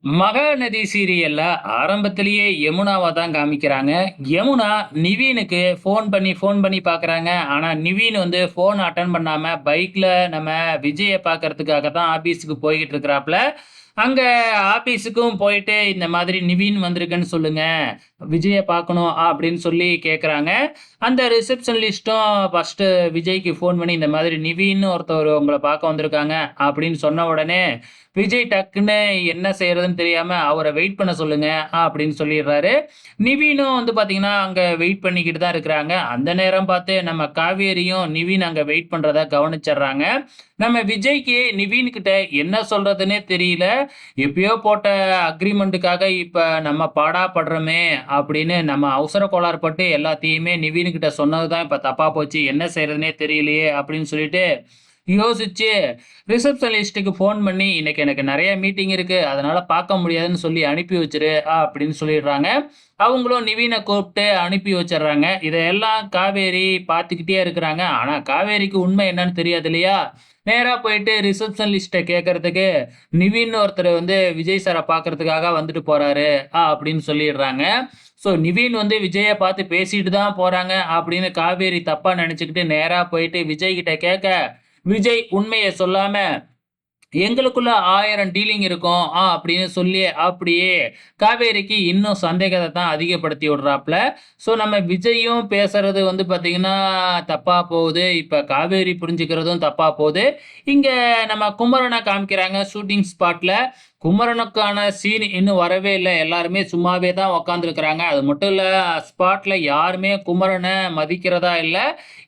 மகாநதி சீரியல்ல ஆரம்பத்திலேயே யமுனாவ தான் காமிக்கிறாங்க. யமுனா நிவீனுக்கு ஃபோன் பண்ணி பார்க்குறாங்க. ஆனா, நிவீன் வந்து ஃபோன் அட்டெண்ட் பண்ணாம பைக்ல நம்ம விஜய பார்க்கறதுக்காக தான் ஆபீஸ்க்கு போய்க்கிட்டு இருக்கிறாப்ல. அங்க ஆபீஸுக்கும் போயிட்டு, "இந்த மாதிரி நிவீன் வந்திருக்குன்னு சொல்லுங்க. விஜய பார்க்கணும்." அப்படின்னு சொல்லி கேட்குறாங்க. அந்த ரிசப்ஷனிஸ்ட்டும் ஃபர்ஸ்ட்டு விஜய்க்கு ஃபோன் பண்ணி, "இந்த மாதிரி நிவீன்னு ஒருத்தவர் உங்கள பார்க்க வந்திருக்காங்க." அப்படின்னு சொன்ன உடனே, விஜய் டக்குன்னு என்ன செய்றதுன்னு தெரியாம, "அவர வெயிட் பண்ண சொல்லுங்க" அப்படின்னு சொல்லிடுறாரு. நிவீனும் வந்து பார்த்தீங்கன்னா, அங்க வெயிட் பண்ணிக்கிட்டு தான் இருக்கிறாங்க. அந்த நேரம் பார்த்து நம்ம காவேரியும், நிவீன் அங்க வெயிட் பண்றத கவனிச்சர்றாங்க. நம்ம விஜய்க்கு நிவீன் கிட்ட என்ன சொல்றதுன்னே தெரியல. எப்பயோ போட்ட அக்ரீமெண்ட்டுக்காக இப்ப நம்ம பாடா படுறோமே அப்படின்னு நம்ம அவசர கோளாறு பட்டு எல்லாத்தையுமே நிவீன் கிட்ட சொன்னது தான் இப்ப தப்பா போச்சு. என்ன செய்றதுன்னே தெரியலையே அப்படின்னு சொல்லிட்டு யோசிச்சு ரிசப்ஷனிஸ்ட்டுக்கு ஃபோன் பண்ணி, "இன்னைக்கு எனக்கு நெறைய மீட்டிங் இருக்கு. அதனால பார்க்க முடியாதுன்னு சொல்லி அனுப்பி வச்சுரு" அப்படின்னு சொல்லிடுறாங்க. அவங்களும் நிவீன கூப்பிட்டு அனுப்பி வச்சர்றாங்க. இதையெல்லாம் காவேரி பார்த்துக்கிட்டே இருக்கிறாங்க. ஆனா காவேரிக்கு உண்மை என்னன்னு தெரியாது இல்லையா? நேரா போயிட்டு ரிசப்ஷனிஸ்ட்ட கேட்கறதுக்கு, "நிவீன்னு ஒருத்தர் வந்து விஜய் சார பார்க்கறதுக்காக வந்துட்டு போறாரு" அப்படின்னு சொல்லிடுறாங்க. ஸோ நிவீன் வந்து விஜய பார்த்து பேசிட்டு தான் போறாங்க அப்படின்னு காவேரி தப்பா நெனச்சுக்கிட்டு நேரா போயிட்டு விஜய் கிட்ட கேட்க, விஜய் உண்மைய சொல்லாம, "எங்களுக்குள்ள 1000 டீலிங் இருக்கும்." அப்படின்னு சொல்லி அப்படியே காவேரிக்கு இன்னும் சந்தேகத்த தான் அதிகப்படுத்தி விடுறாப்ல. ஸோ நம்ம விஜயும் பேசுறது வந்து பார்த்தீங்கன்னா, தப்பா போகுது. இப்ப காவேரி புரிஞ்சுக்கிறதும் தப்பா போது. இங்க நம்ம குமரன காமிக்கிறாங்க ஷூட்டிங் ஸ்பாட்ல. குமரனுக்கான சீன் இன்னும் வரவே இல்ல. எல்லாருமே சும்மாவே தான் உட்கார்ந்துருக்கிறாங்க. அது மட்டும் இல்ல, ஸ்பாட்ல யாருமே குமரன மதிக்கிறதா இல்ல.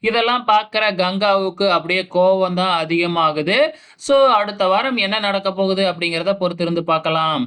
இதெல்லாம் பார்க்குற கங்காவுக்கு அப்படியே கோவம் தான் அதிகமாகுது. ஸோ அடுத்த வாரம் என்ன நடக்கப் போகுது அப்படிங்கிறத பொறுத்திருந்து பார்க்கலாம்.